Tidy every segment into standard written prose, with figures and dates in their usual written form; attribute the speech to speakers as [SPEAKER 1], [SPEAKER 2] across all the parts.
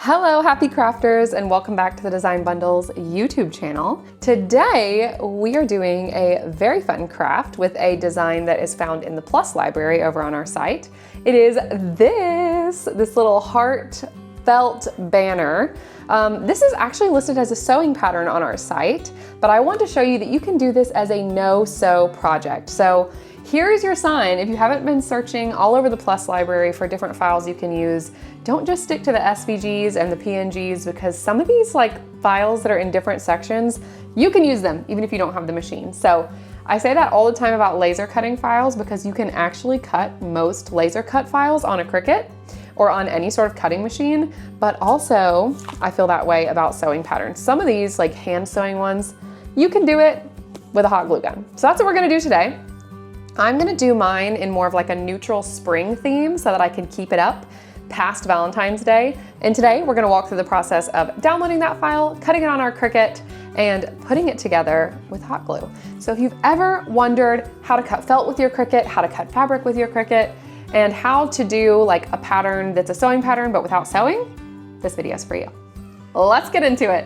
[SPEAKER 1] Hello, happy crafters, and welcome back to the Design Bundles YouTube channel. Today, we are doing a very fun craft with a design that is found in the Plus library over on our site. It is this little heart felt banner. This is actually listed as a sewing pattern on our site, but I want to show you that you can do this as a no-sew project. So here's your sign. If you haven't been searching all over the Plus library for different files you can use, don't just stick to the SVGs and the PNGs, because some of these files that are in different sections, you can use them even if you don't have the machine. So I say that all the time about laser cutting files, because you can actually cut most laser cut files on a Cricut or on any sort of cutting machine, but also I feel that way about sewing patterns. Some of these, like hand sewing ones, you can do it with a hot glue gun. So that's what we're gonna do today. I'm gonna do mine in more of like a neutral spring theme so that I can keep it up past Valentine's Day. And today we're gonna walk through the process of downloading that file, cutting it on our Cricut, and putting it together with hot glue. So if you've ever wondered how to cut felt with your Cricut, how to cut fabric with your Cricut, and how to do like a pattern that's a sewing pattern but without sewing, this video is for you. Let's get into it.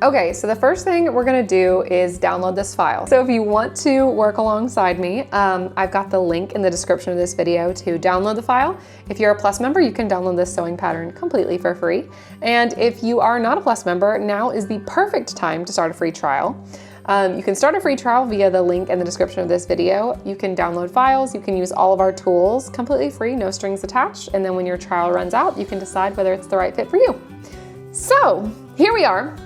[SPEAKER 1] Okay, so the first thing we're gonna do is download this file. So if you want to work alongside me, I've got the link in the description of this video to download the file. If you're a Plus member, you can download this sewing pattern completely for free. And if you are not a Plus member, now is the perfect time to start a free trial. You can start a free trial via the link in the description of this video. You can download files, you can use all of our tools completely free, no strings attached. And then when your trial runs out, you can decide whether it's the right fit for you. So here we are.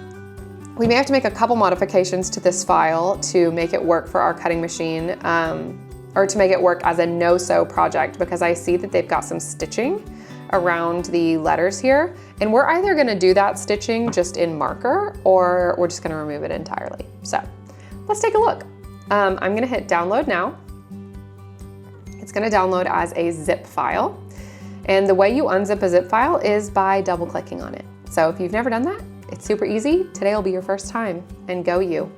[SPEAKER 1] We may have to make a couple modifications to this file to make it work for our cutting machine, or to make it work as a no-sew project, because I see that they've got some stitching around the letters here. And we're either gonna do that stitching just in marker, or we're just gonna remove it entirely. So let's take a look. I'm gonna hit download now. It's gonna download as a zip file. And the way you unzip a zip file is by double clicking on it. So if you've never done that, it's super easy. Today will be your first time, and go you.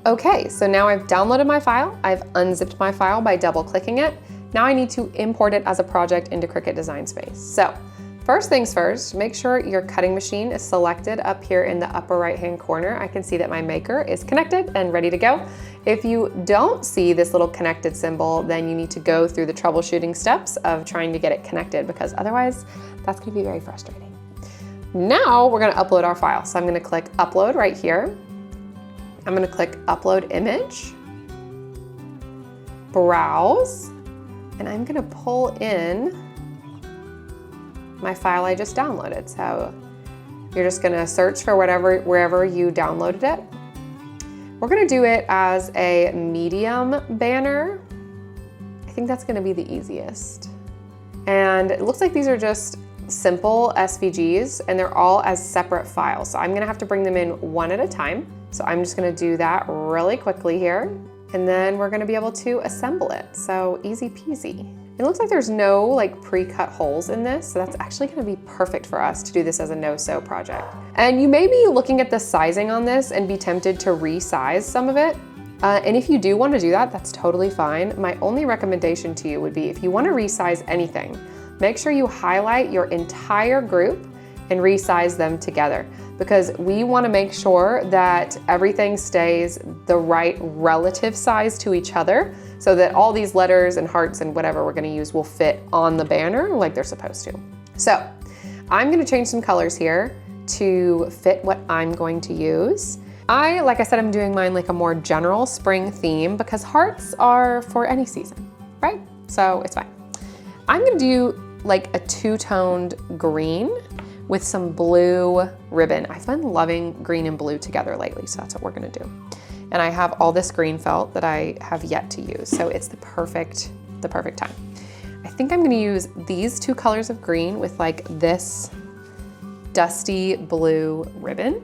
[SPEAKER 1] Okay, so now I've downloaded my file. I've unzipped my file by double clicking it. Now I need to import it as a project into Cricut Design Space. So first things first, make sure your cutting machine is selected up here in the upper right-hand corner. I can see that my maker is connected and ready to go. If you don't see this little connected symbol, then you need to go through the troubleshooting steps of trying to get it connected, because otherwise that's gonna be very frustrating. Now we're gonna upload our file. So I'm gonna click upload right here. I'm gonna click upload image, browse, and I'm gonna pull in my file I just downloaded. So you're just gonna search for wherever you downloaded it. We're gonna do it as a medium banner. I think that's gonna be the easiest. And it looks like these are just simple SVGs, and they're all as separate files. So I'm gonna have to bring them in one at a time. So I'm just gonna do that really quickly here. And then we're gonna be able to assemble it. So easy peasy. It looks like there's no pre-cut holes in this. So that's actually gonna be perfect for us to do this as a no-sew project. And you may be looking at the sizing on this and be tempted to resize some of it. And if you do wanna do that, that's totally fine. My only recommendation to you would be, if you wanna resize anything, make sure you highlight your entire group and resize them together, because we want to make sure that everything stays the right relative size to each other, so that all these letters and hearts and whatever we're going to use will fit on the banner like they're supposed to. So I'm going to change some colors here to fit what I'm going to use. Like I said, I'm doing mine like a more general spring theme, because hearts are for any season, right? So it's fine. I'm going to do like a two-toned green with some blue ribbon. I've been loving green and blue together lately, so that's what we're gonna do. And I have all this green felt that I have yet to use, so it's the perfect time. I think I'm gonna use these two colors of green with like this dusty blue ribbon.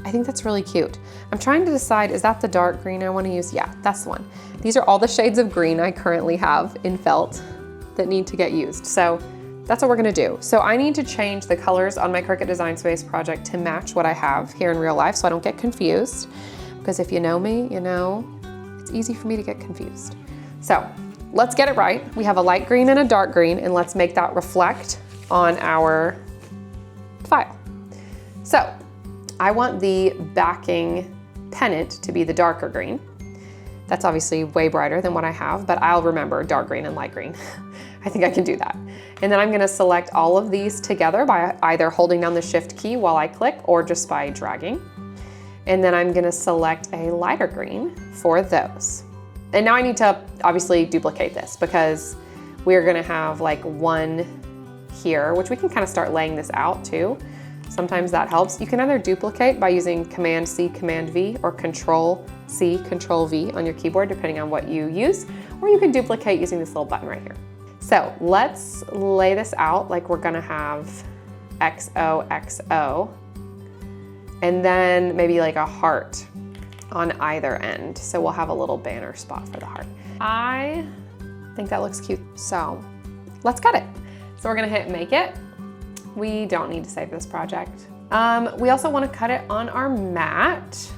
[SPEAKER 1] I think that's really cute. I'm trying to decide, is that the dark green I wanna use? Yeah, that's the one. These are all the shades of green I currently have in felt that need to get used. So that's what we're gonna do. So I need to change the colors on my Cricut Design Space project to match what I have here in real life, so I don't get confused. Because if you know me, you know it's easy for me to get confused. So let's get it right. We have a light green and a dark green, and let's make that reflect on our file. So I want the backing pennant to be the darker green. That's obviously way brighter than what I have, but I'll remember dark green and light green. I think I can do that. And then I'm gonna select all of these together by either holding down the shift key while I click or just by dragging. And then I'm gonna select a lighter green for those. And now I need to obviously duplicate this because we're gonna have like one here, which we can kind of start laying this out too. Sometimes that helps. You can either duplicate by using Command C, Command V, or Control C, Control V on your keyboard, depending on what you use, or you can duplicate using this little button right here. So let's lay this out like we're gonna have XOXO, and then maybe like a heart on either end. So we'll have a little banner spot for the heart. I think that looks cute. So let's cut it. So we're gonna hit make it. We don't need to save this project. We also wanna cut it on our mat.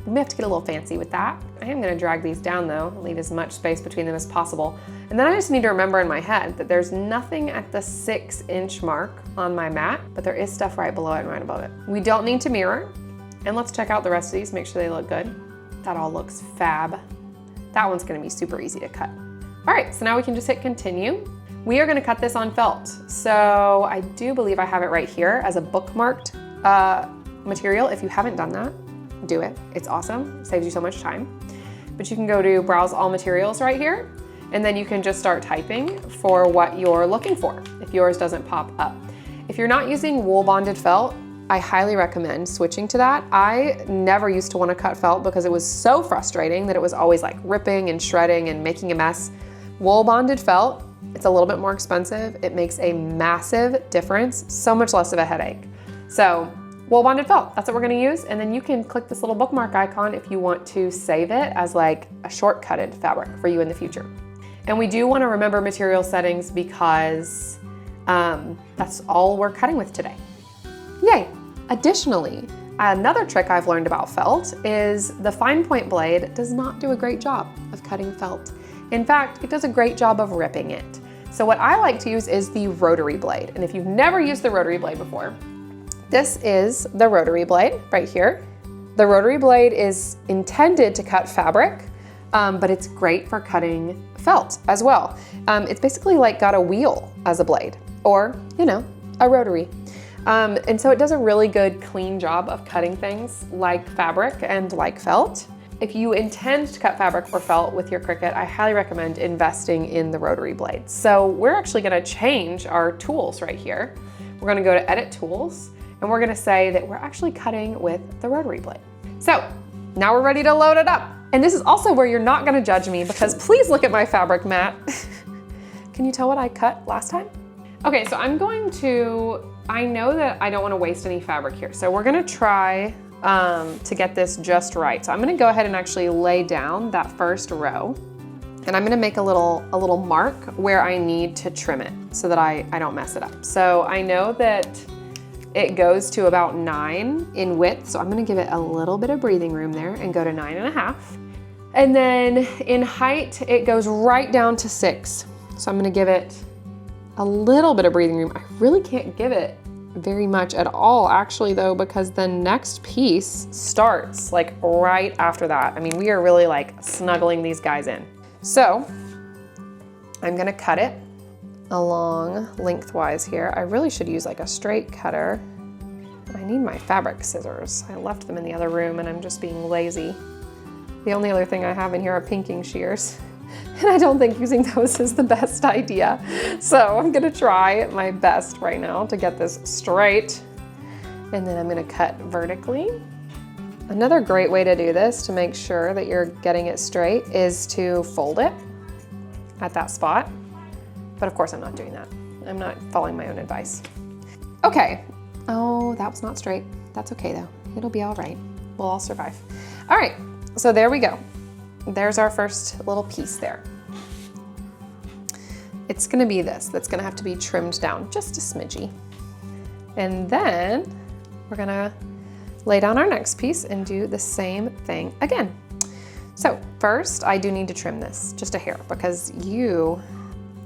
[SPEAKER 1] We may have to get a little fancy with that. I am gonna drag these down though, leave as much space between them as possible. And then I just need to remember in my head that there's nothing at the 6-inch mark on my mat, but there is stuff right below it and right above it. We don't need to mirror. And let's check out the rest of these, make sure they look good. That all looks fab. That one's gonna be super easy to cut. All right, so now we can just hit continue. We are gonna cut this on felt. So I do believe I have it right here as a bookmarked material. If you haven't done that, do it. It's awesome, saves you so much time. But you can go to browse all materials right here, and then you can just start typing for what you're looking for if yours doesn't pop up. If you're not using wool bonded felt, I highly recommend switching to that. I never used to want to cut felt because it was so frustrating that it was always like ripping and shredding and making a mess. Wool bonded felt, it's a little bit more expensive. It makes a massive difference, so much less of a headache. So wool bonded felt, that's what we're gonna use. And then you can click this little bookmark icon if you want to save it as like a shortcutted fabric for you in the future. And we do wanna remember material settings because that's all we're cutting with today. Yay! Additionally, another trick I've learned about felt is the fine point blade does not do a great job of cutting felt. In fact, it does a great job of ripping it. So what I like to use is the rotary blade. And if you've never used the rotary blade before, this is the rotary blade right here. The rotary blade is intended to cut fabric, but it's great for cutting felt as well. It's basically like got a wheel as a blade, or, you know, a rotary. And so it does a really good, clean job of cutting things like fabric and like felt. If you intend to cut fabric or felt with your Cricut, I highly recommend investing in the rotary blade. So we're actually gonna change our tools right here. We're gonna go to Edit Tools, and we're gonna say that we're actually cutting with the rotary blade. So now we're ready to load it up. And this is also where you're not gonna judge me because please look at my fabric mat. Can you tell what I cut last time? Okay, so I know that I don't wanna waste any fabric here. So we're gonna try to get this just right. So I'm gonna go ahead and actually lay down that first row, and I'm gonna make a little mark where I need to trim it so that I don't mess it up. So I know that it goes to about 9 in width, so I'm gonna give it a little bit of breathing room there and go to 9.5. And then in height, it goes right down to 6. So I'm gonna give it a little bit of breathing room. I really can't give it very much at all actually though, because the next piece starts like right after that. I mean, we are really like snuggling these guys in. So I'm gonna cut it along lengthwise here. I really should use like a straight cutter. I need my fabric scissors. I left them in the other room and I'm just being lazy. The only other thing I have in here are pinking shears. And I don't think using those is the best idea. So I'm gonna try my best right now to get this straight. And then I'm gonna cut vertically. Another great way to do this to make sure that you're getting it straight is to fold it at that spot. But of course I'm not doing that. I'm not following my own advice. Okay, oh, that was not straight. That's okay though, it'll be all right. We'll all survive. All right, so there we go. There's our first little piece there. It's gonna be this that's gonna have to be trimmed down just a smidgy. And then we're gonna lay down our next piece and do the same thing again. So first I do need to trim this just a hair because you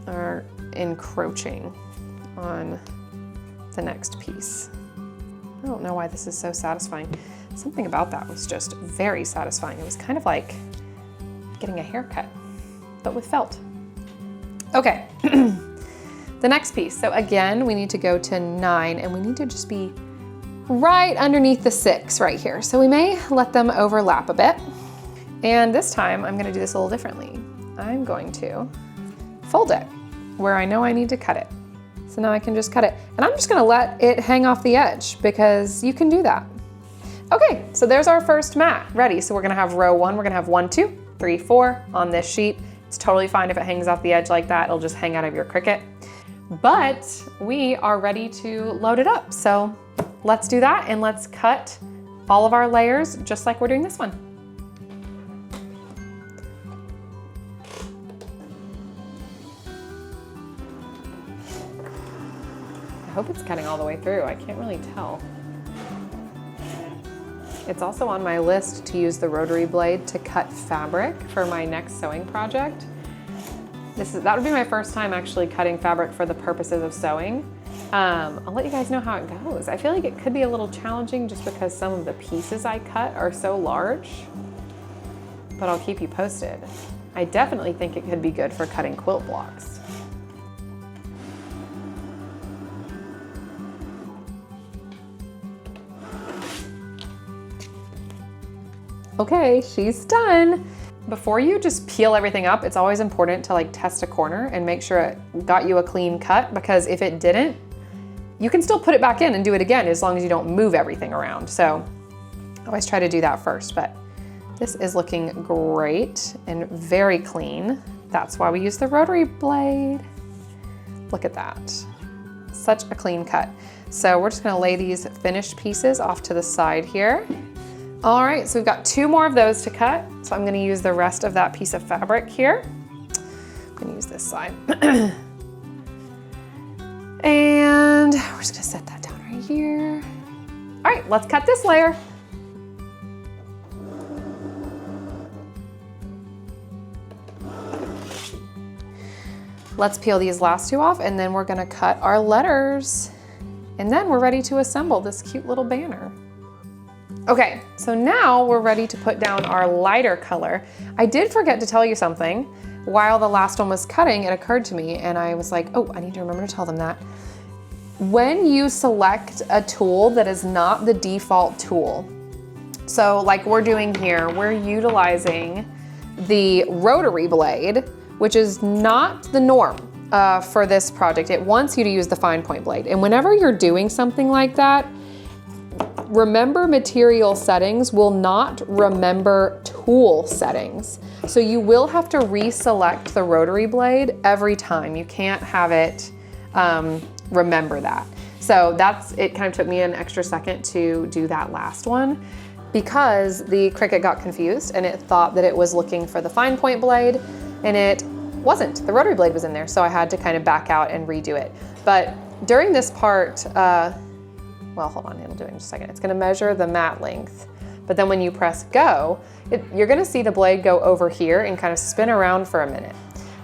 [SPEAKER 1] are encroaching on the next piece. don't know why this is so satisfying. Something about that was just very satisfying. It was kind of like getting a haircut, but with felt. Okay, the next piece. So again, we need to go to 9 and we need to just be right underneath the 6 right here. So we may let them overlap a bit. And this time I'm gonna do this a little differently. I'm going to fold it where I know I need to cut it. So now I can just cut it. And I'm just gonna let it hang off the edge because you can do that. Okay, so there's our first mat ready. So we're gonna have row 1, we're gonna have 1, 2, 3, 4 on this sheet. It's totally fine if it hangs off the edge like that. It'll just hang out of your Cricut. But we are ready to load it up. So let's do that and let's cut all of our layers just like we're doing this one. I hope it's cutting all the way through. I can't really tell. It's also on my list to use the rotary blade to cut fabric for my next sewing project. That would be my first time actually cutting fabric for the purposes of sewing. I'll let you guys know how it goes. I feel like it could be a little challenging just because some of the pieces I cut are so large, but I'll keep you posted. I definitely think it could be good for cutting quilt blocks. Okay, she's done. Before you just peel everything up, it's always important to like test a corner and make sure it got you a clean cut, because if it didn't, you can still put it back in and do it again as long as you don't move everything around. So I always try to do that first, but this is looking great and very clean. That's why we use the rotary blade. Look at that. Such a clean cut. So we're just gonna lay these finished pieces off to the side here. All right, so we've got 2 more of those to cut. So I'm gonna use the rest of that piece of fabric here. I'm gonna use this side. And we're just gonna set that down right here. All right, let's cut this layer. Let's peel these last 2 off and then we're gonna cut our letters. And then we're ready to assemble this cute little banner. Okay, so now we're ready to put down our lighter color. I did forget to tell you something. While the last one was cutting, it occurred to me and I was like, oh, I need to remember to tell them that. When you select a tool that is not the default tool, so like we're doing here, we're utilizing the rotary blade, which is not the norm for this project. It wants you to use the fine point blade. And whenever you're doing something like that, remember material settings will not remember tool settings. So you will have to reselect the rotary blade every time. You can't have it remember that. So it kind of took me an extra second to do that last one because the Cricut got confused and it thought that it was looking for the fine point blade and it wasn't. The rotary blade was in there. So I had to kind of back out and redo it. But during this part, well, hold on, it'll do it in just a second. It's gonna measure the mat length. But then when you press go, you're gonna see the blade go over here and kind of spin around for a minute.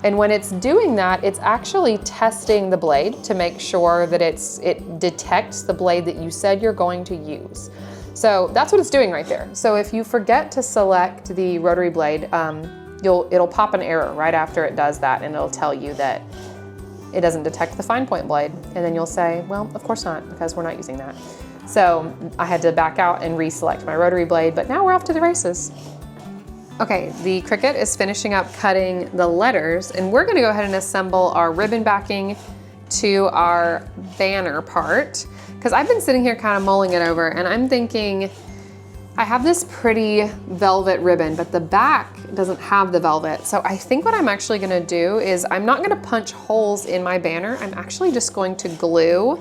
[SPEAKER 1] And when it's doing that, it's actually testing the blade to make sure that it detects the blade that you said you're going to use. So that's what it's doing right there. So if you forget to select the rotary blade, it'll pop an error right after it does that and it'll tell you that it doesn't detect the fine point blade. And then you'll say, well, of course not, because we're not using that. So I had to back out and reselect my rotary blade, but now we're off to the races. Okay, the Cricut is finishing up cutting the letters and we're gonna go ahead and assemble our ribbon backing to our banner part. Because I've been sitting here kind of mulling it over and I'm thinking, I have this pretty velvet ribbon, but the back doesn't have the velvet. So I think what I'm actually gonna do is I'm not gonna punch holes in my banner. I'm actually just going to glue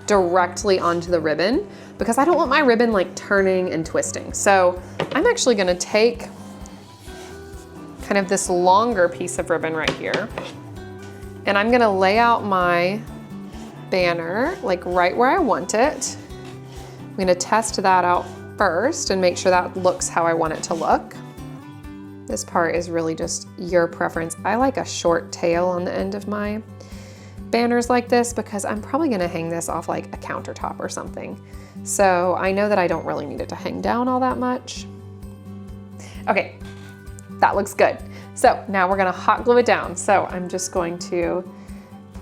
[SPEAKER 1] directly onto the ribbon because I don't want my ribbon like turning and twisting. So I'm actually gonna take kind of this longer piece of ribbon right here and I'm gonna lay out my banner like right where I want it. I'm gonna test that out first and make sure that looks how I want it to look. This part is really just your preference. I like a short tail on the end of my banners like this because I'm probably gonna hang this off like a countertop or something. So I know that I don't really need it to hang down all that much. Okay, that looks good. So now we're gonna hot glue it down. So I'm just going to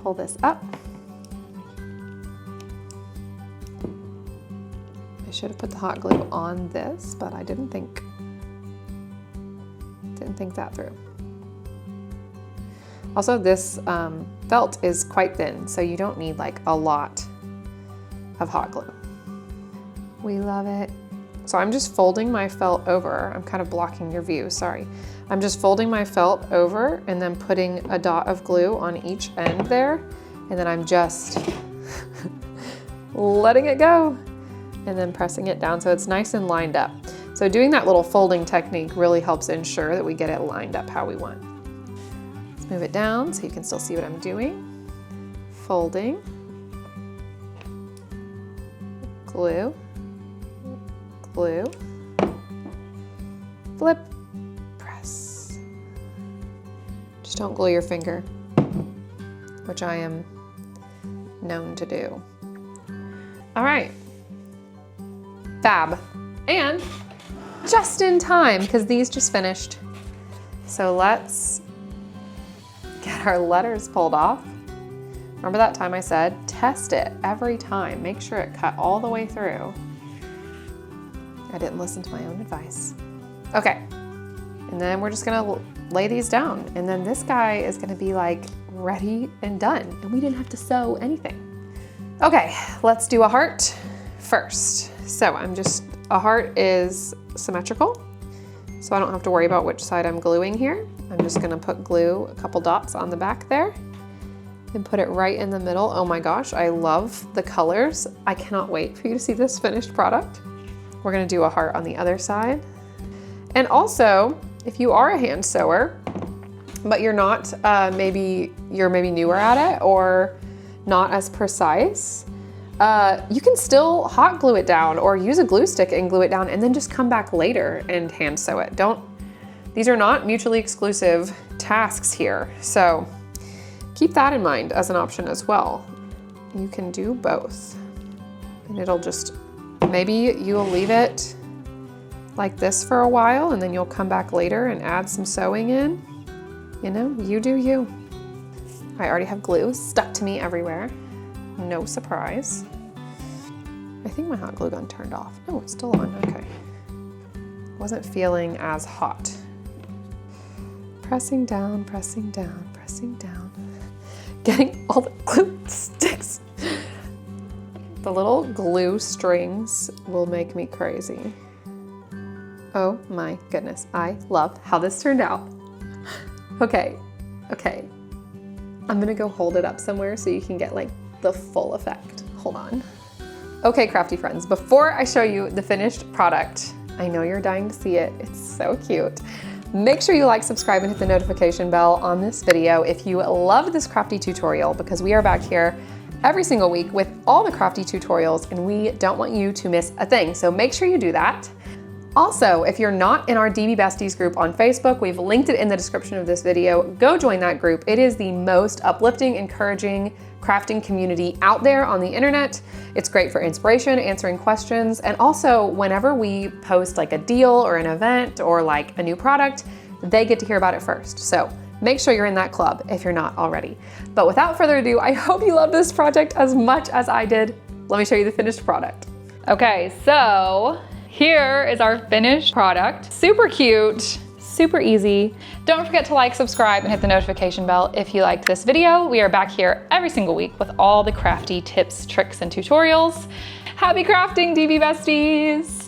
[SPEAKER 1] pull this up. I should have put the hot glue on this, but I didn't think that through. Also, this felt is quite thin, so you don't need like a lot of hot glue. We love it. So I'm just folding my felt over. I'm kind of blocking your view, sorry. I'm just folding my felt over and then putting a dot of glue on each end there. And then I'm just letting it go and then pressing it down so it's nice and lined up. So doing that little folding technique really helps ensure that we get it lined up how we want. Let's move it down so you can still see what I'm doing. Folding, glue, glue, flip, press. Just don't glue your finger, which I am known to do. All right, fab. And just in time, because these just finished. So let's get our letters pulled off. Remember that time I said, test it every time. Make sure it cut all the way through. I didn't listen to my own advice. Okay, and then we're just gonna lay these down. And then this guy is gonna be like ready and done. And we didn't have to sew anything. Okay, let's do a heart first. So a heart is symmetrical, so I don't have to worry about which side I'm gluing here. I'm just gonna put glue, a couple dots on the back there, and put it right in the middle. Oh my gosh, I love the colors. I cannot wait for you to see this finished product. We're gonna do a heart on the other side. And also, if you are a hand sewer, but you're not, maybe newer at it or not as precise, you can still hot glue it down or use a glue stick and glue it down and then just come back later and hand sew it. These are not mutually exclusive tasks here. So keep that in mind as an option as well. You can do both. And it'll just, maybe you'll leave it like this for a while and then you'll come back later and add some sewing in. You know, you do you. I already have glue stuck to me everywhere. No surprise. I think my hot glue gun turned off. No, it's still on, okay. Wasn't feeling as hot. Pressing down, pressing down, pressing down. Getting all the glue sticks. The little glue strings will make me crazy. Oh my goodness, I love how this turned out. Okay. I'm gonna go hold it up somewhere so you can get like the full effect. Hold on. Okay, crafty friends, before I show you the finished product, I know you're dying to see it. It's so cute. Make sure you like, subscribe, and hit the notification bell on this video if you love this crafty tutorial, because we are back here every single week with all the crafty tutorials and we don't want you to miss a thing. So make sure you do that. Also, if you're not in our DB Besties group on Facebook, we've linked it in the description of this video. Go join that group. It is the most uplifting, encouraging crafting community out there on the internet. It's great for inspiration, answering questions, and also whenever we post like a deal or an event or like a new product, they get to hear about it first. So make sure you're in that club if you're not already. But without further ado, I hope you love this project as much as I did. Let me show you the finished product. Okay, so here is our finished product. Super cute, super easy. Don't forget to like, subscribe, and hit the notification bell if you liked this video. We are back here every single week with all the crafty tips, tricks, and tutorials. Happy crafting, DB Besties!